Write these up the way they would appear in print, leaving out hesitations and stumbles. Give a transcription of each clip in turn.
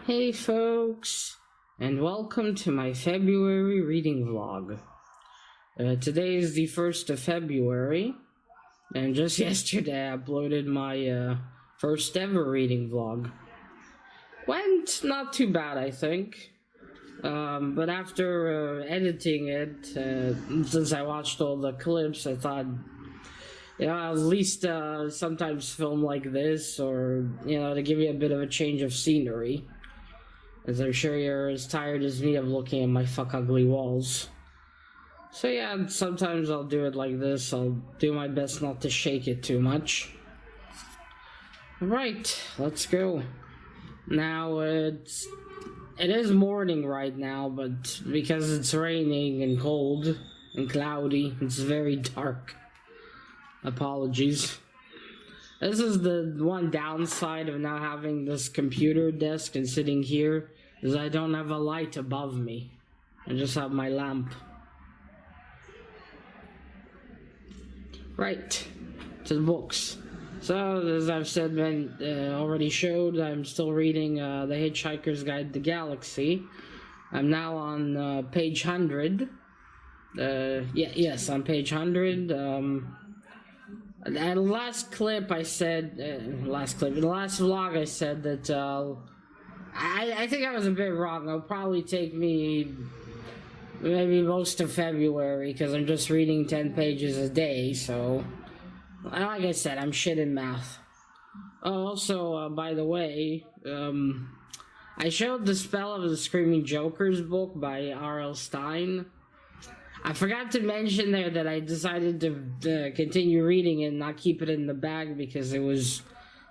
Hey folks, and welcome to my February reading vlog. Today is the 1st of February, and just yesterday I uploaded my first ever reading vlog. Went not too bad, I think. But after editing it, since I watched all the clips, I thought, at least sometimes film like this, or, to give you a bit of a change of scenery. As I'm sure you're as tired as me of looking at my fuck ugly walls. So yeah, sometimes I'll do it like this. I'll do my best not to shake it too much. Right, let's go. Now it is morning right now, but because it's raining and cold and cloudy, it's very dark. Apologies. This is the one downside of now having this computer desk and sitting here, is I don't have a light above me. I just have my lamp. Right, to the books. So, as I've said, already showed, I'm still reading The Hitchhiker's Guide to the Galaxy. I'm now on page 100. Yes, on page 100. And the last clip I said, in the last vlog I said that, I think I was a bit wrong. It'll probably take me maybe most of February, because I'm just reading 10 pages a day, so, like I said, I'm shit in math. Also, by the way, I showed The Spell of the Screaming Jokers book by R.L. Stine. I forgot to mention there that I decided to continue reading it and not keep it in the bag because it was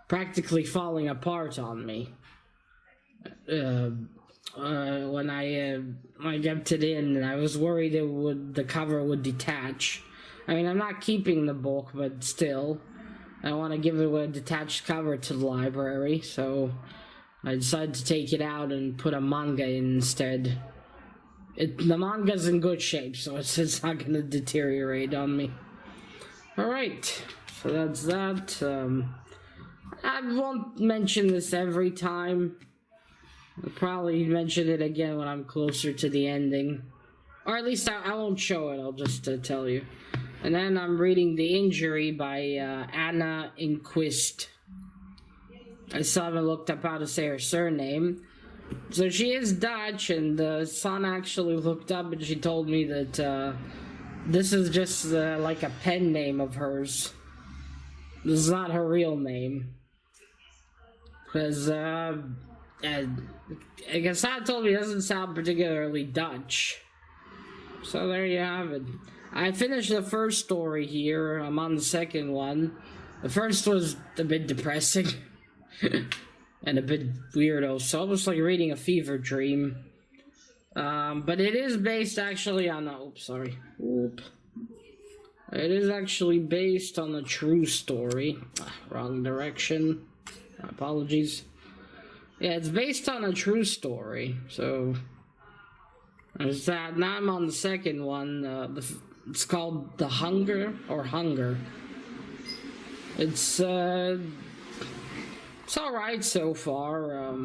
practically falling apart on me. When I kept it in, I was worried the cover would detach. I mean, I'm not keeping the book, but still, I want to give it a detached cover to the library, so I decided to take it out and put a manga in instead. The manga's in good shape, so it's not going to deteriorate on me. Alright, so that's that. I won't mention this every time. I'll probably mention it again when I'm closer to the ending. Or at least I won't show it, I'll just tell you. And then I'm reading The Injury by Anna Inquist. I still haven't looked up how to say her surname. So she is Dutch, and Son actually looked up and she told me that this is just like a pen name of hers. This is not her real name. Because, I guess Son told me it doesn't sound particularly Dutch. So there you have it. I finished the first story here. I'm on the second one. The first was a bit depressing. And a bit weirdo, so almost like reading a fever dream. But it is based actually on It is actually based on a true story. Wrong direction. Apologies. Yeah, it's based on a true story, so there's that. Now I'm on the second one. It's called The Hunger, or Hunger. It's alright so far.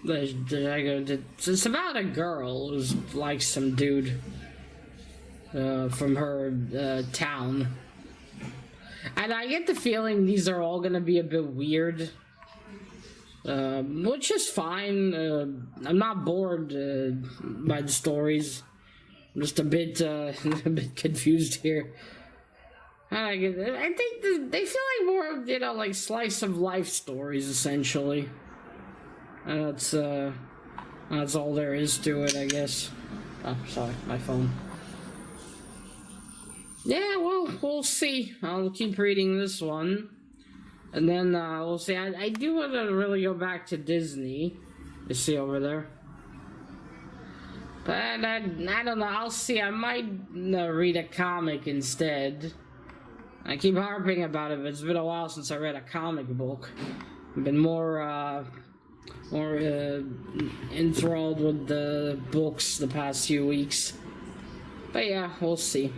It's about a girl who's like some dude from her town. And I get the feeling these are all gonna be a bit weird. Which is fine. I'm not bored by the stories. I'm just a bit confused here. I think they feel like more, like slice of life stories, essentially. And that's all there is to it, I guess. Oh, sorry, my phone. Yeah, well, we'll see. I'll keep reading this one. And then, we'll see. I do want to really go back to Disney. You see over there? But I don't know, I'll see. I might read a comic instead. I keep harping about it, but it's been a while since I read a comic book. I've been more enthralled with the books the past few weeks. But yeah, we'll see.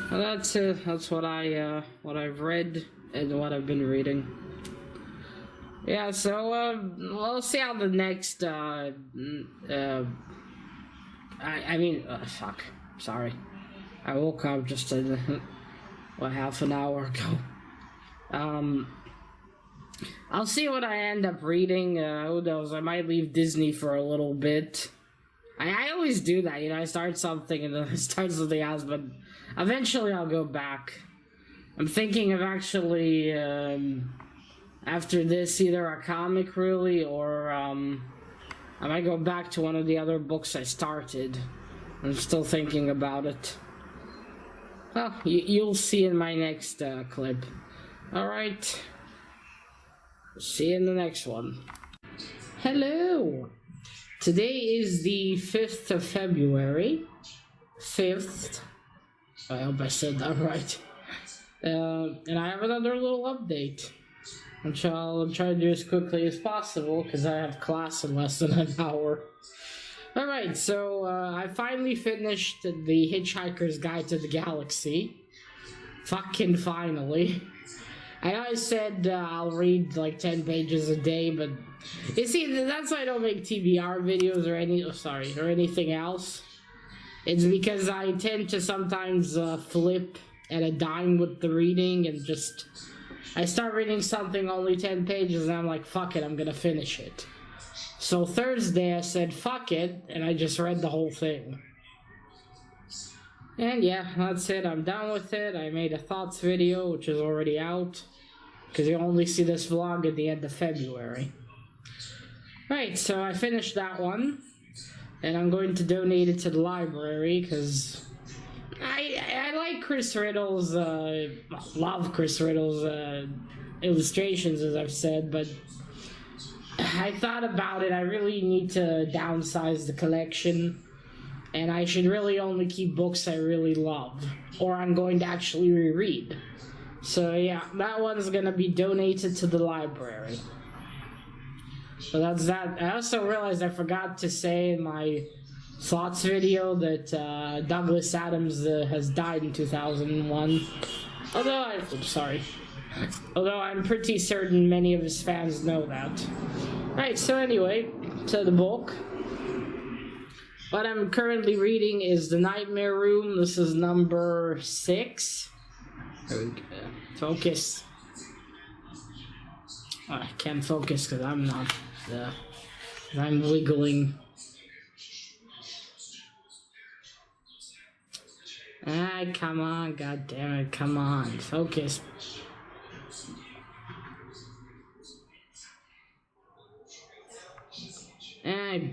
Well, that's what I've read and what I've been reading. Yeah, so we'll see how the next fuck. Sorry. I woke up just half an hour ago. I'll see what I end up reading. Who knows? I might leave Disney for a little bit. I always do that, I start something and then I start something else, but eventually I'll go back. I'm thinking of actually, after this, either a comic really, or I might go back to one of the other books I started. I'm still thinking about it. Well, you'll see in my next clip. Alright. See you in the next one. Hello! Today is the 5th of February. 5th. I hope I said that right. And I have another little update, which I'll try to do as quickly as possible, because I have class in less than an hour. Alright, so I finally finished The Hitchhiker's Guide to the Galaxy. Fucking finally. I know I said I'll read like 10 pages a day, but you see, that's why I don't make TBR videos or anything else. It's because I tend to sometimes flip at a dime with the reading and just... I start reading something only 10 pages and I'm like, fuck it, I'm gonna finish it. So Thursday I said, fuck it, and I just read the whole thing. And yeah, that's it, I'm done with it. I made a thoughts video, which is already out, because you only see this vlog at the end of February. Right, so I finished that one, and I'm going to donate it to the library, because I like Chris Riddle's, love Chris Riddle's illustrations, as I've said, but I thought about it. I really need to downsize the collection, and I should really only keep books I really love, or I'm going to actually reread. So yeah, that one's gonna be donated to the library. So that's that. I also realized I forgot to say in my thoughts video that Douglas Adams has died in 2001. Although I'm pretty certain many of his fans know that. Right, so anyway, to the book. What I'm currently reading is The Nightmare Room. This is number 6. Focus. Oh, I can't focus because I'm not. I'm wiggling. Come on, god damn it, come on, focus.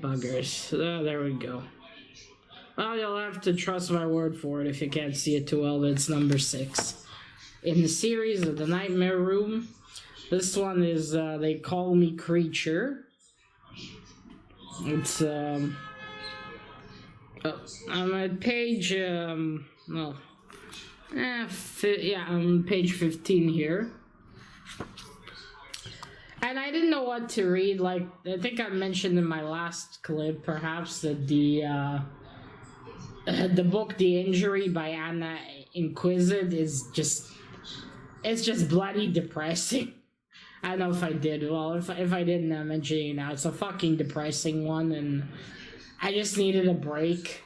Buggers. Oh, there we go. Well, you'll have to trust my word for it if you can't see it too well. It's number 6 in the series of The Nightmare Room. This one is They Call Me Creature. It's I'm at page I'm page 15 here. And I didn't know what to read. Like, I think I mentioned in my last clip, perhaps, that the book The Injury by Anna Inquisitive is just... It's just bloody depressing. I don't know if I did. Well, if I didn't, I'm mentioning it now. It's a fucking depressing one, and I just needed a break.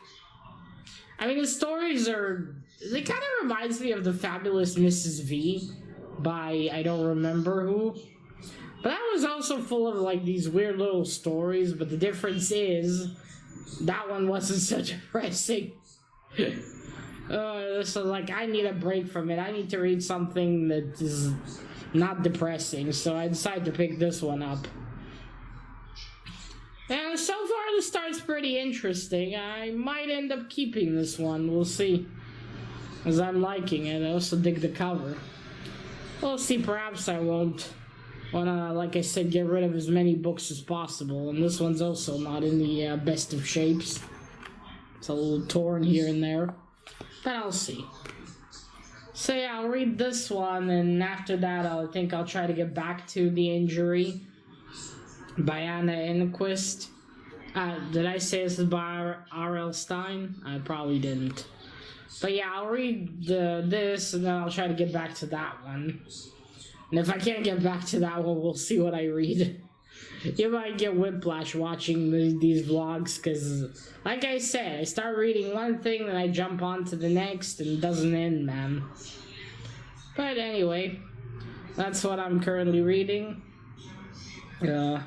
I mean, the stories are... It kind of reminds me of The Fabulous Mrs. V by I don't remember who. But that was also full of, like, these weird little stories, but the difference is that one wasn't so depressing. So, like, I need a break from it. I need to read something that is not depressing, so I decided to pick this one up. And so far, the start's pretty interesting. I might end up keeping this one. We'll see. As I'm liking it. I also dig the cover. We'll see. Perhaps I won't. Wanna, like I said, get rid of as many books as possible. And this one's also not in the best of shapes. It's a little torn here and there. But I'll see. So yeah, I'll read this one, and after that I think I'll try to get back to The Injury by Anna Inquist. Did I say this is by R.L. Stein? I probably didn't. But yeah, I'll read this, and then I'll try to get back to that one. And if I can't get back to that one, we'll see what I read. You might get whiplash watching these vlogs, because, like I said, I start reading one thing, then I jump on to the next, and it doesn't end, man. But anyway, that's what I'm currently reading. We'll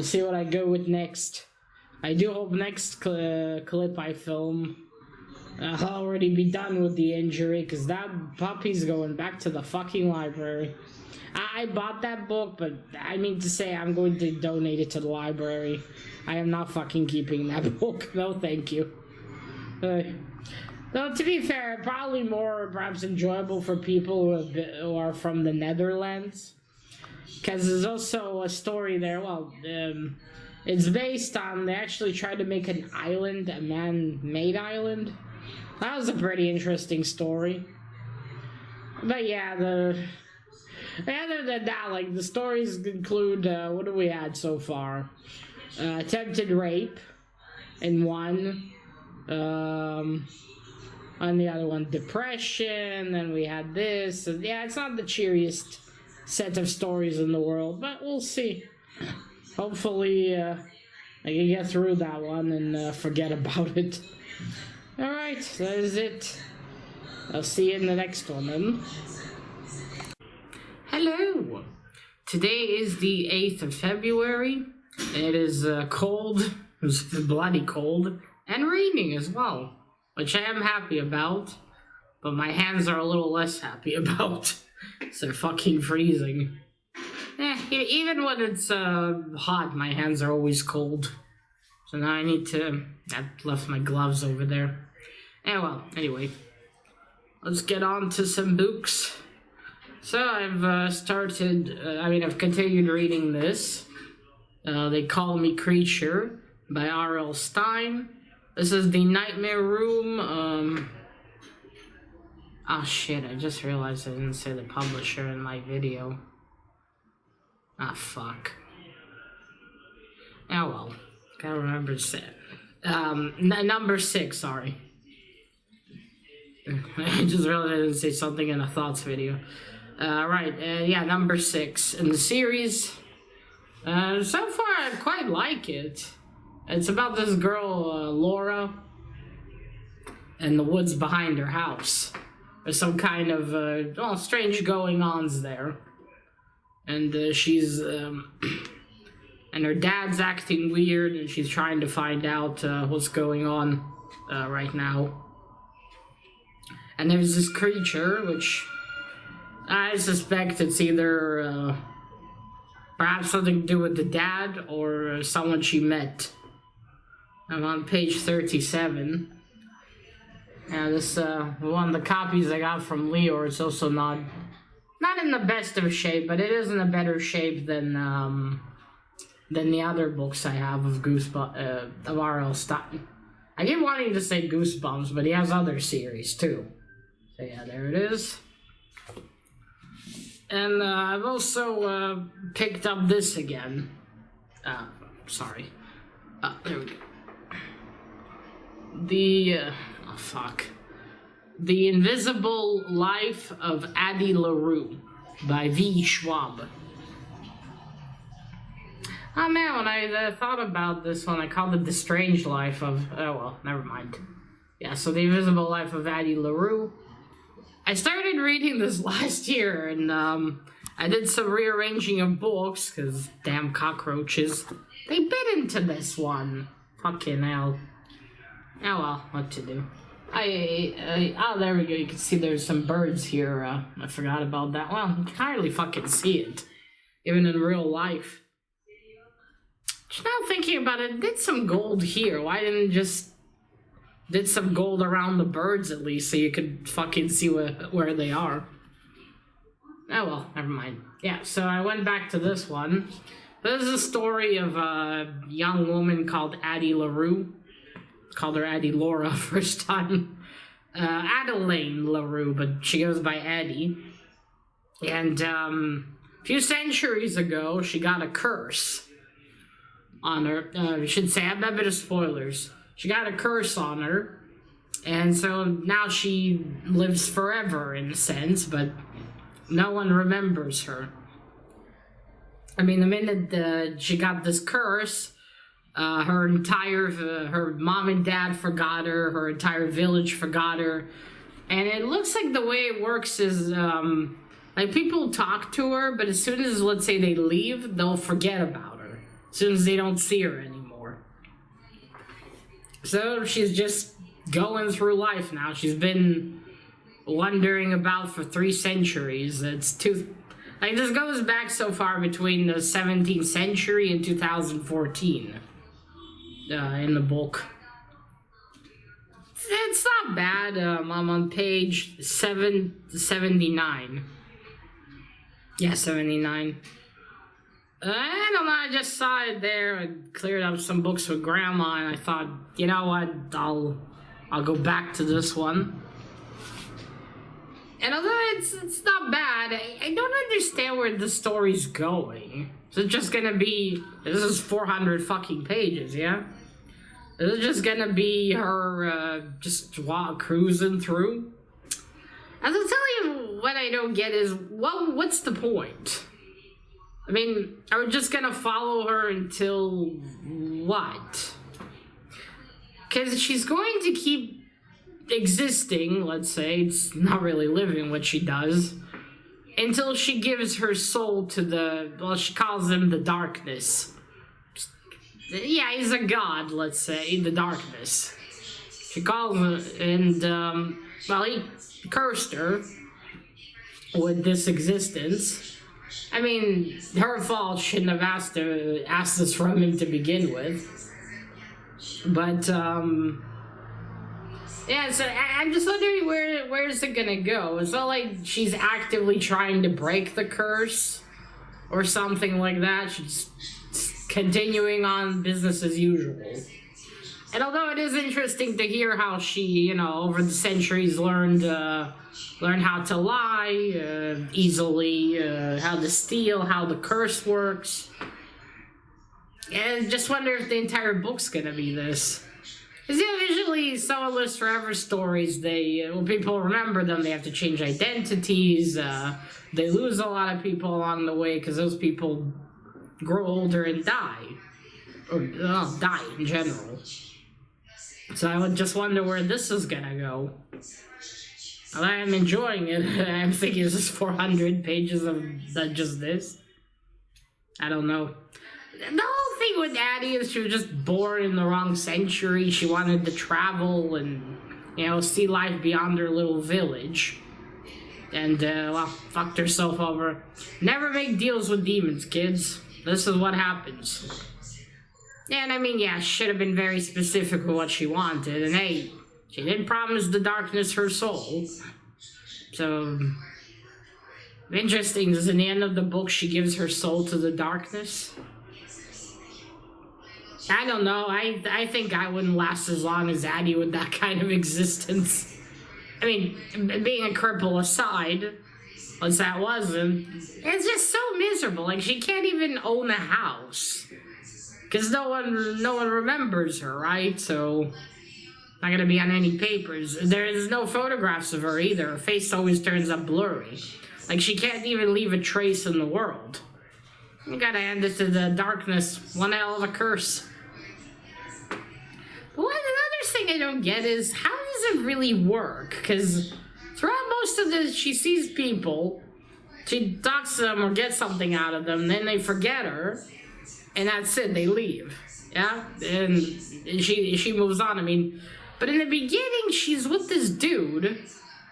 see what I go with next. I do hope next clip I film, I'll already be done with the injury, because that puppy's going back to the fucking library. I bought that book, but I mean to say I'm going to donate it to the library. I am not fucking keeping that book. No, thank you. Though, to be fair, probably more perhaps enjoyable for people who are from the Netherlands. Because there's also a story there, well, it's based on, they actually tried to make an island, a man-made island. That was a pretty interesting story. But yeah, other than that, like, the stories include, what do we had so far? Attempted rape in one. On the other one, depression, and we had this. And yeah, it's not the cheeriest set of stories in the world, but we'll see. Hopefully, I can get through that one and forget about it. Alright, that is it. I'll see you in the next one then. Hello! Today is the 8th of February. It is cold. It's bloody cold. And raining as well, which I am happy about. But my hands are a little less happy about. So they're fucking freezing. Even when it's hot, my hands are always cold. So now I need to... I've left my gloves over there. Anyway. Let's get on to some books. So I've I've continued reading this. They Call Me Creature by R.L. Stine. This is The Nightmare Room. Oh shit, I just realized I didn't say the publisher in my video. Ah, fuck. Oh well. Gotta remember to say it. Number 6, sorry. I just realized I didn't say something in a thoughts video. Yeah, number 6 in the series. So far I quite like it. It's about this girl, Laura, and the woods behind her house. There's some kind of, strange going-ons there. And she's, and her dad's acting weird, and she's trying to find out what's going on right now. And there's this creature, which I suspect it's either perhaps something to do with the dad or someone she met. I'm on page 37. Yeah, this one of the copies I got from Leo, it's also not in the best of shape, but it is in a better shape than the other books I have of of R.L. Stine. I keep wanting to say Goosebumps, but he has other series too. So yeah, there it is. And I've also picked up this again. Sorry. There we go. The Invisible Life of Addie LaRue by V. Schwab. Oh man, when I thought about this one, I called it The Strange Life of... Oh well, never mind. Yeah, so The Invisible Life of Addie LaRue. I started reading this last year, and I did some rearranging of books, because damn cockroaches. They bit into this one. Fucking hell. Oh well, what to do. Oh, there we go. You can see there's some birds here. I forgot about that. Well, you can hardly fucking see it, even in real life. Just now thinking about it, did some gold here. Why didn't just did some gold around the birds at least, so you could fucking see where they are? Oh well, never mind. Yeah, so I went back to this one. This is a story of a young woman called Addie LaRue. Called her Addie Laura first time. Adelaine LaRue, but she goes by Addie. And a few centuries ago, she got a curse on her. I should say, I have a bit of spoilers. She got a curse on her, and so now she lives forever in a sense, but no one remembers her. I mean, the minute she got this curse, her mom and dad forgot her, her entire village forgot her. And it looks like the way it works is, like, people talk to her, but as soon as, let's say, they leave, they'll forget about her. As soon as they don't see her anymore. So she's just going through life now. She's been wandering about for 3 centuries. Like, this goes back so far between the 17th century and 2014 in the book. It's not bad. I'm on page 79. Yeah, 79. I don't know, I just saw it there. I cleared up some books with Grandma, and I thought, you know what, I'll go back to this one. And although it's not bad, I don't understand where the story's going. Is it just gonna be... This is 400 fucking pages, yeah? Is it just gonna be her just cruising through? As I'll tell you, what I don't get is, well, what's the point? I mean, are we just gonna follow her until what? Because she's going to keep existing, let's say, it's not really living what she does, until she gives her soul to the, well, she calls him the darkness. Yeah, he's a god, let's say, the darkness. She calls him, and, well, he cursed her with this existence. I mean, her fault, shouldn't have asked this from him to begin with. But, yeah, so I'm just wondering where is it gonna go? It's not like she's actively trying to break the curse or something like that. She's continuing on business as usual. And although it is interesting to hear how she, you know, over the centuries learned how to lie easily, how to steal, how the curse works. And I just wonder if the entire book's gonna be this. Because, you know, usually someone lives forever stories, when people remember them, they have to change identities, they lose a lot of people along the way because those people grow older and die. Or, die in general. So I would just wonder where this is gonna go. And I am enjoying it. I'm thinking this is 400 pages of just this. I don't know. The whole thing with Addie is she was just born in the wrong century. She wanted to travel and, you know, see life beyond her little village. And, well, fucked herself over. Never make deals with demons, kids. This is what happens. And I mean, yeah, should have been very specific with what she wanted. And hey, she didn't promise the darkness her soul. So, interesting is in the end of the book she gives her soul to the darkness. I don't know, I think I wouldn't last as long as Addie with that kind of existence. I mean, being a cripple aside, once that wasn't, it's just so miserable. Like, she can't even own a house. Because no one remembers her, right? So, not gonna be on any papers. There's no photographs of her either. Her face always turns up blurry. Like, she can't even leave a trace in the world. You gotta hand it to the darkness. One hell of a curse. But another thing I don't get is, how does it really work? Because throughout most of this, she sees people, she talks to them or gets something out of them, then they forget her. And that's it, they leave, yeah? And she moves on, I mean, but in the beginning, she's with this dude,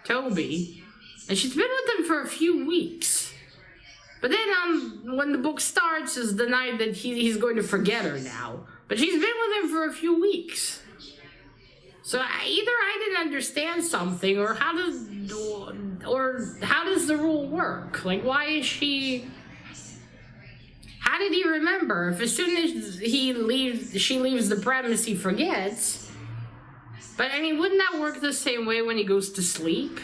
Toby, and she's been with him for a few weeks. But then, when the book starts, is the night that he's going to forget her now. But she's been with him for a few weeks. So either I didn't understand something, or how does the rule work? Like, why is she... How did he remember? If as soon as she leaves the premise, he forgets. But, I mean, wouldn't that work the same way when he goes to sleep?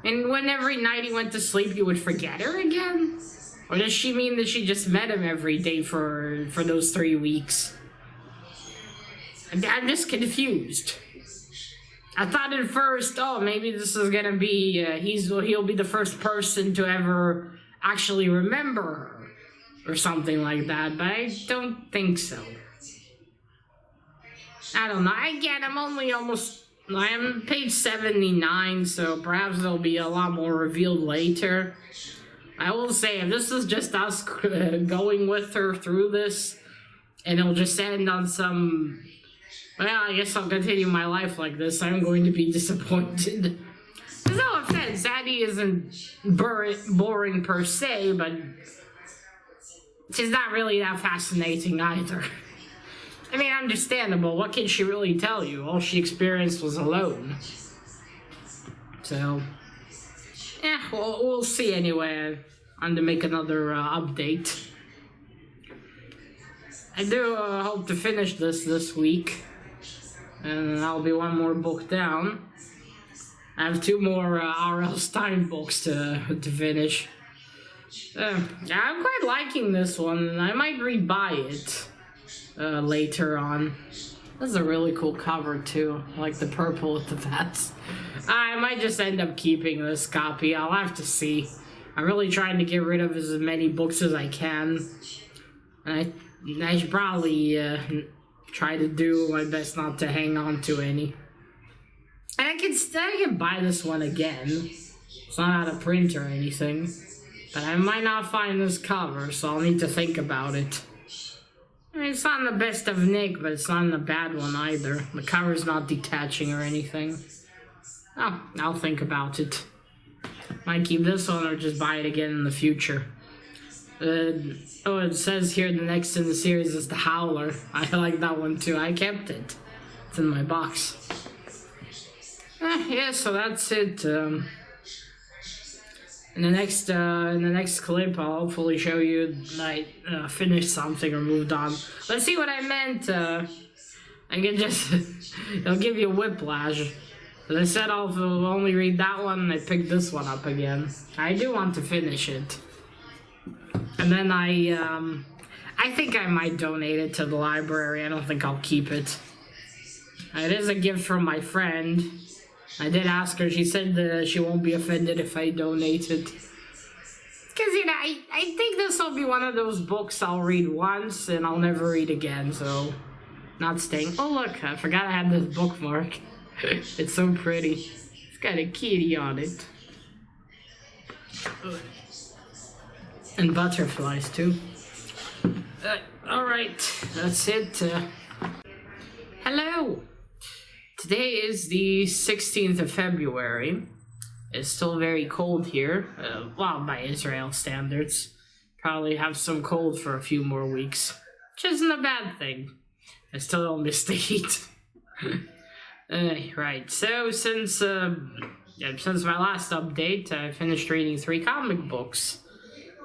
And when every night he went to sleep, you would forget her again? Or does she mean that she just met him every day for those 3 weeks? I'm just confused. I thought at first, oh, maybe this is gonna be, he'll be the first person to ever actually remember her, or something like that, but I don't think so. I don't know, again, I am page 79, so perhaps there'll be a lot more revealed later. I will say, if this is just us going with her through this, and it'll just end on some, well, I guess I'll continue my life like this, I'm going to be disappointed. There's no offense, Addie isn't boring per se, but she's not really that fascinating either. I mean, understandable, what can she really tell you? All she experienced was alone. So, yeah, we'll see anyway. I'm to make another update. I do hope to finish this week, and that'll be one more book down. I have 2 more R.L. Stine books to finish. Yeah, I'm quite liking this one, and I might rebuy it later on. This is a really cool cover too, I like the purple with the bats. I might just end up keeping this copy, I'll have to see. I'm really trying to get rid of as many books as I can. And I should probably try to do my best not to hang on to any. And I can buy this one again. It's not out of print or anything. But I might not find this cover, so I'll need to think about it. I mean, it's not in the best of nick, but it's not in the bad one either. The cover's not detaching or anything. Oh, I'll think about it. Might keep this one or just buy it again in the future. It says here the next in the series is The Howler. I like that one too. I kept it. It's in my box. Yeah, so that's it. In the next clip, I'll hopefully show you that I finished something or moved on. Let's see what I meant. I can just it'll give you a whiplash. As I said, I'll only read that one, and I picked this one up again. I do want to finish it. And then I think I might donate it to the library. I don't think I'll keep it. It is a gift from my friend. I did ask her. She said that she won't be offended if I donate it. Because, you know, I think this will be one of those books I'll read once and I'll never read again, so not staying. Oh, look, I forgot I had this bookmark. It's so pretty. It's got a kitty on it. And butterflies, too. Alright, that's it. Hello! Today is the 16th of February. It's still very cold here. Well, by Israel standards. Probably have some cold for a few more weeks. Which isn't a bad thing. I still don't miss the heat. Right, so since my last update, I finished reading 3 comic books.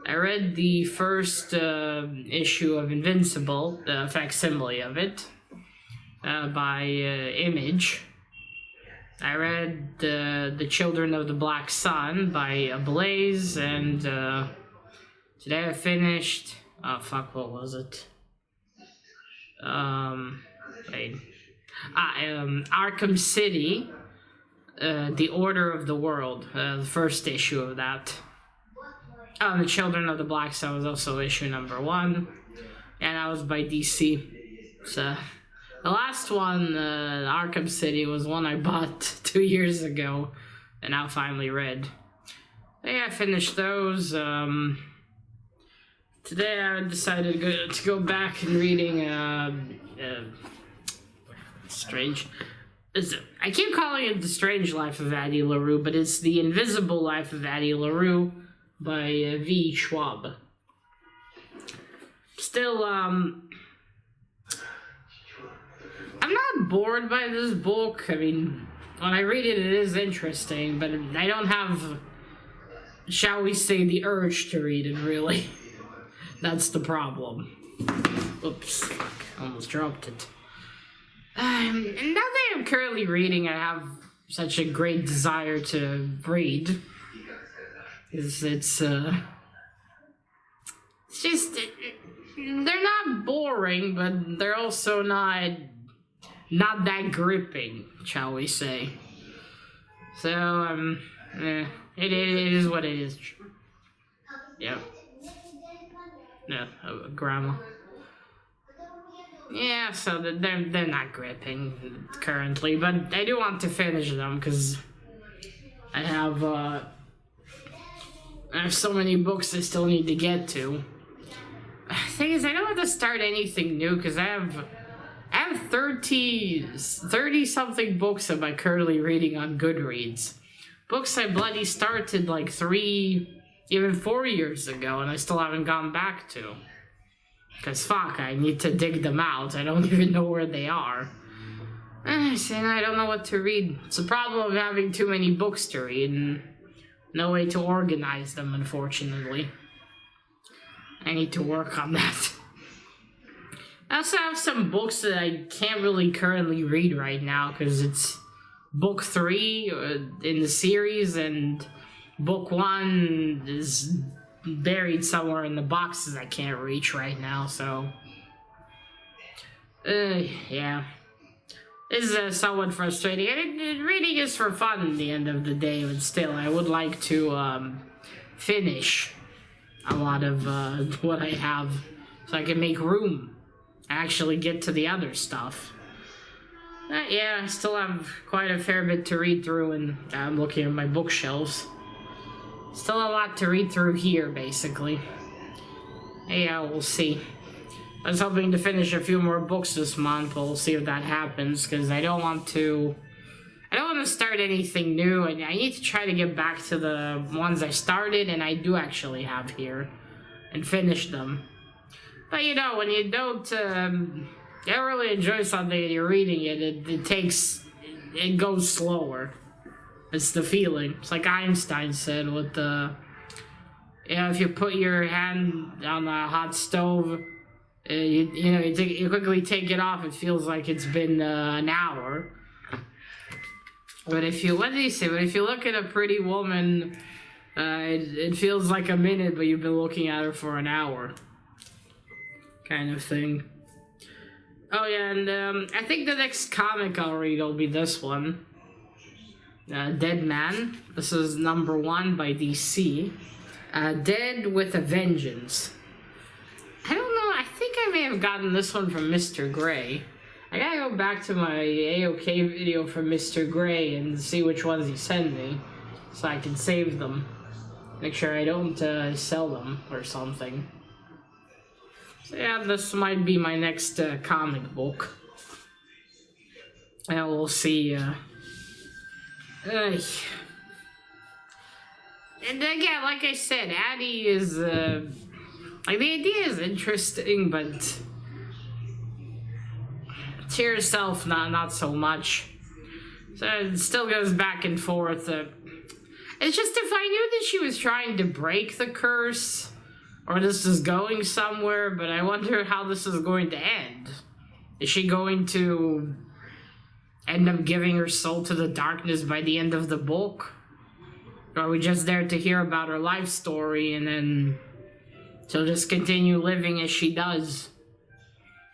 I read the first issue of Invincible, the facsimile of it, by Image. I read The Children of the Black Sun by Blaze, and today I finished, what was it? Arkham City, The Order of the World, the first issue of that. The Children of the Black Sun was also issue number 1, and that was by DC. So, the last one, Arkham City, was one I bought 2 years ago, and I finally read. But yeah, I finished those. Today I decided to go back and reading, Strange. I keep calling it The Strange Life of Addie LaRue, but it's The Invisible Life of Addie LaRue by V. Schwab. Still, I'm not bored by this book. I mean, when I read it, it is interesting, but I don't have, shall we say, the urge to read it, really. That's the problem. Oops, fuck, almost dropped it. And now that I'm currently reading, I have such a great desire to read. It's just, they're not boring, but they're also not not that gripping, shall we say. So, it is what it is. Yep. Yeah, grandma. Yeah, so they're not gripping currently, but I do want to finish them because I have so many books I still need to get to. The thing is, I don't want to start anything new because I have 30 something books am I currently reading on Goodreads. Books I bloody started like 3, even 4 years ago, and I still haven't gone back to. Because fuck, I need to dig them out. I don't even know where they are. And I don't know what to read. It's a problem of having too many books to read and no way to organize them, unfortunately. I need to work on that. I also have some books that I can't really currently read right now because it's book 3 in the series and book 1 is buried somewhere in the boxes I can't reach right now, so yeah. This is somewhat frustrating. Reading is for fun at the end of the day, but still, I would like to finish a lot of what I have so I can make room and actually get to the other stuff. Yeah, I still have quite a fair bit to read through, and I'm looking at my bookshelves. Still a lot to read through here, basically. Yeah, we'll see. I was hoping to finish a few more books this month, but we'll see if that happens, because I don't want to start anything new, and I need to try to get back to the ones I started, and I do actually have here, and finish them. But you know, when you don't really enjoy something and you're reading it, it goes slower. It's the feeling. It's like Einstein said with if you put your hand on a hot stove, you quickly take it off, it feels like it's been an hour. But if you look at a pretty woman, it feels like a minute, but you've been looking at her for an hour. Kind of thing. Oh yeah, and I think the next comic I'll read will be this one. Dead Man. This is number 1 by DC. Dead with a Vengeance. I don't know, I think I may have gotten this one from Mr. Gray. I gotta go back to my AOK video from Mr. Gray and see which ones he sent me, so I can save them. Make sure I don't sell them or something. So yeah, this might be my next comic book. And we'll see. And again, like I said, Addie is, like, the idea is interesting, but to yourself, not so much. So it still goes back and forth. It's just if I knew that she was trying to break the curse, or this is going somewhere, but I wonder how this is going to end. Is she going to end up giving her soul to the darkness by the end of the book? Or are we just there to hear about her life story and then she'll just continue living as she does?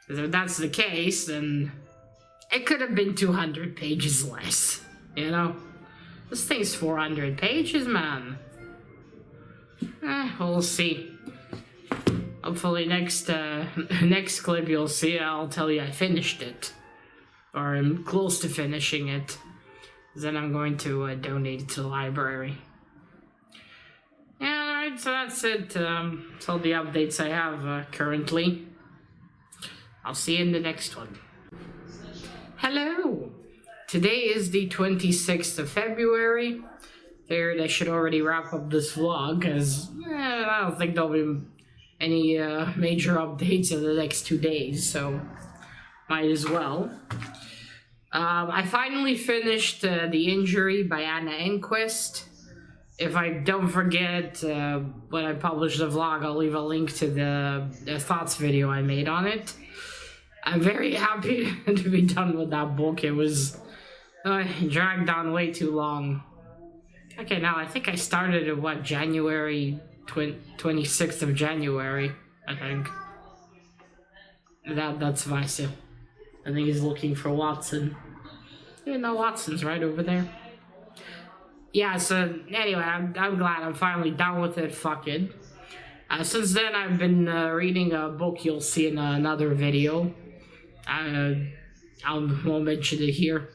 Because if that's the case, then it could have been 200 pages less, you know? This thing's 400 pages, man. We'll see. Hopefully next clip you'll see, I'll tell you I finished it. Or I'm close to finishing it. Then I'm going to donate it to the library. Yeah, alright, so that's it. That's all the updates I have currently. I'll see you in the next one. Hello! Today is the 26th of February. Figured I should already wrap up this vlog, because I don't think there'll be any major updates in the next 2 days, so might as well. I finally finished The Injury by Anna Enquist. If I don't forget when I publish the vlog, I'll leave a link to the thoughts video I made on it. I'm very happy to be done with that book. It was dragged on way too long. Okay, now I think I started at January 26th of January, I think. That's Vice. I think he's looking for Watson. You know, Watson's right over there. Yeah, so anyway, I'm glad I'm finally done with it. Fuck it. Since then, I've been reading a book you'll see in another video. I won't mention it here.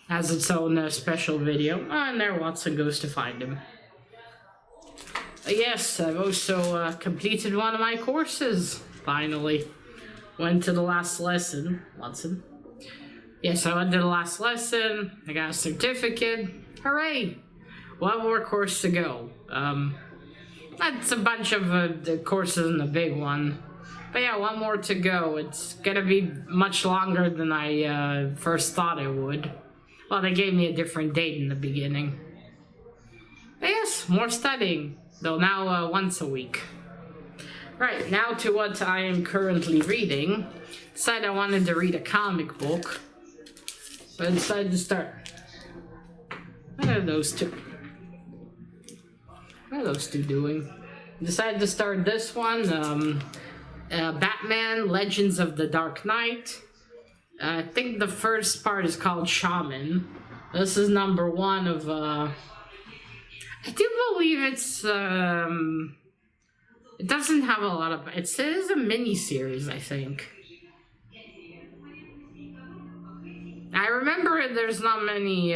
Has its own special video. And there Watson goes to find him. Yes, I've also completed one of my courses, finally. Went to the last lesson, Watson. Yes, I went to the last lesson. I got a certificate. Hooray! One more course to go. That's a bunch of the courses in the big one. But yeah, one more to go. It's gonna be much longer than I first thought it would. Well, they gave me a different date in the beginning. But yes, more studying. Though now once a week. Right, now to what I am currently reading. Decided I wanted to read a comic book. But I decided to start. What are those two? What are those two doing? Decided to start this one. Batman Legends of the Dark Knight. I think the first part is called Shaman. This is number 1 of I do believe it's it doesn't have a lot of it is a mini series, I think. I remember there's not many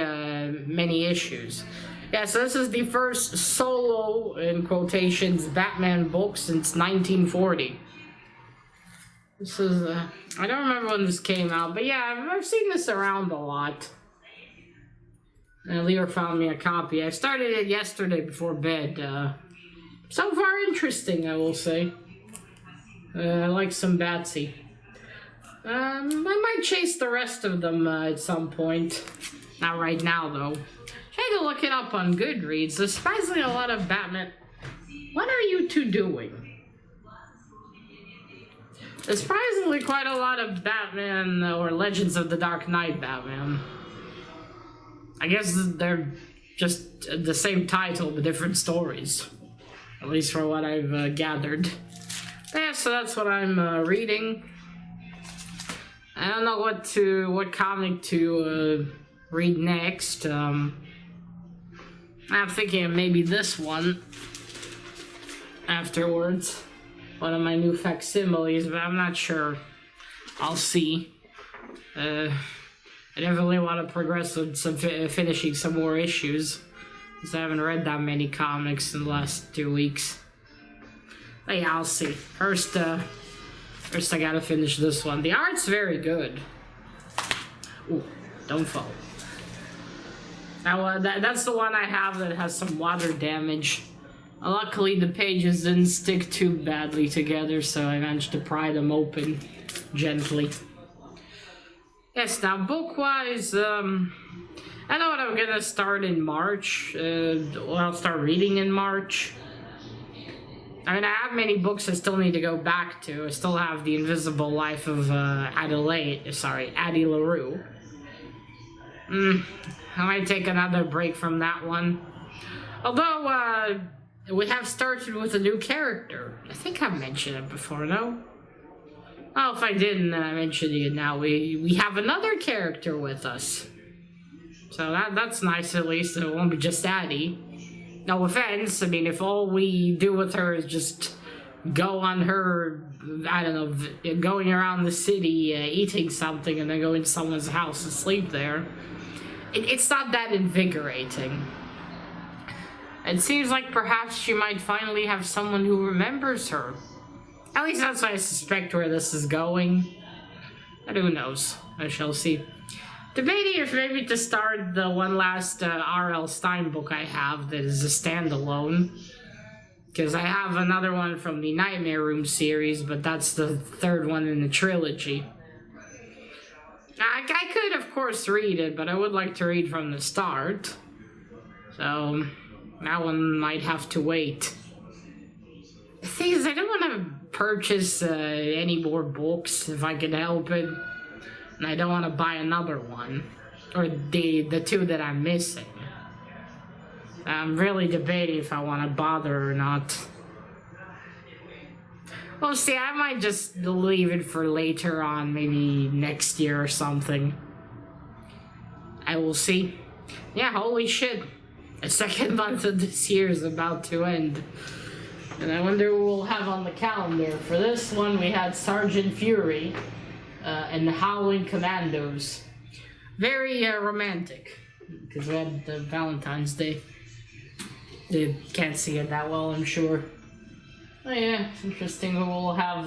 issues. Yeah, so this is the first solo, in quotations, Batman book since 1940. This is I don't remember when this came out, but yeah, I've seen this around a lot. And Leo found me a copy. I started it yesterday before bed. So far interesting, I will say. I like some Batsy. I might chase the rest of them at some point. Not right now, though. Trying to look it up on Goodreads. There's surprisingly a lot of Batman. What are you two doing? There's surprisingly quite a lot of Batman or Legends of the Dark Knight Batman. I guess they're just the same title but different stories. At least for what I've gathered. But yeah, so that's what I'm reading. I don't know what comic to read next. I'm thinking of maybe this one afterwards. One of my new facsimiles, but I'm not sure. I'll see. I definitely want to progress with finishing some more issues, because I haven't read that many comics in the last 2 weeks. But yeah, I'll see. First I gotta finish this one. The art's very good. Ooh, don't fall. Now, that's the one I have that has some water damage. Luckily, the pages didn't stick too badly together, so I managed to pry them open gently. Yes, now book-wise, I know what I'm gonna start in March. I'll start reading in March. I mean, I have many books I still need to go back to. I still have The Invisible Life of Addie LaRue. I might take another break from that one. Although, we have started with a new character. I think I've mentioned it before, no? Oh, if I didn't, then I mentioned it now. We have another character with us. So that's nice, at least. It won't be just Addie. No offense, I mean, if all we do with her is just go on her, I don't know, going around the city, eating something, and then go into someone's house and sleep there, it's not that invigorating. It seems like perhaps she might finally have someone who remembers her. At least that's what I suspect where this is going. But who knows? I shall see. Debating if maybe to start the one last R.L. Stine book I have that is a standalone. Because I have another one from the Nightmare Room series, but that's the third one in the trilogy. I could, of course, read it, but I would like to read from the start. So, that one might have to wait. The thing is, I don't want to purchase any more books if I can help it. And I don't want to buy another one. Or the two that I'm missing. I'm really debating if I want to bother or not. Well, see, I might just leave it for later on, maybe next year or something. I will see. Yeah, holy shit. The second month of this year is about to end. And I wonder what we'll have on the calendar. For this one, we had Sergeant Fury and the Howling Commandos. Very romantic, because we had the Valentine's Day. You can't see it that well, I'm sure. Oh yeah, it's interesting what we'll have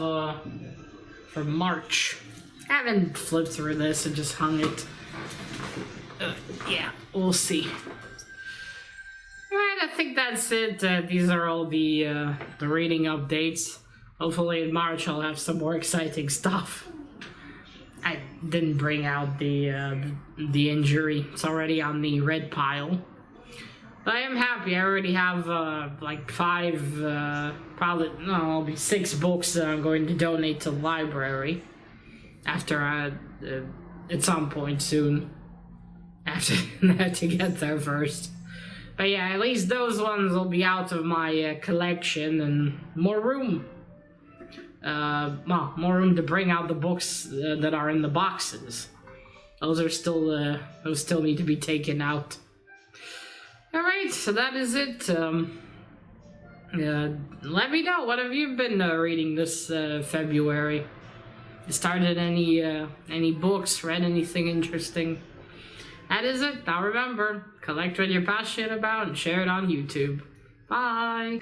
for March. I haven't flipped through this, I just hung it. Yeah, we'll see. Alright, I think that's it. These are all the reading updates. Hopefully in March I'll have some more exciting stuff. I didn't bring out the injury. It's already on the red pile. But I am happy. I already have like 5, probably, no, I'll be 6 books that I'm going to donate to the library. After at some point soon. I have to get there first. But yeah, at least those ones will be out of my collection and more room. Well, more room to bring out the books that are in the boxes. Those are still, those still need to be taken out. Alright, so that is it. Let me know, what have you been reading this February? You started any books, read anything interesting? That is it. Now remember, collect what you're passionate about and share it on YouTube. Bye!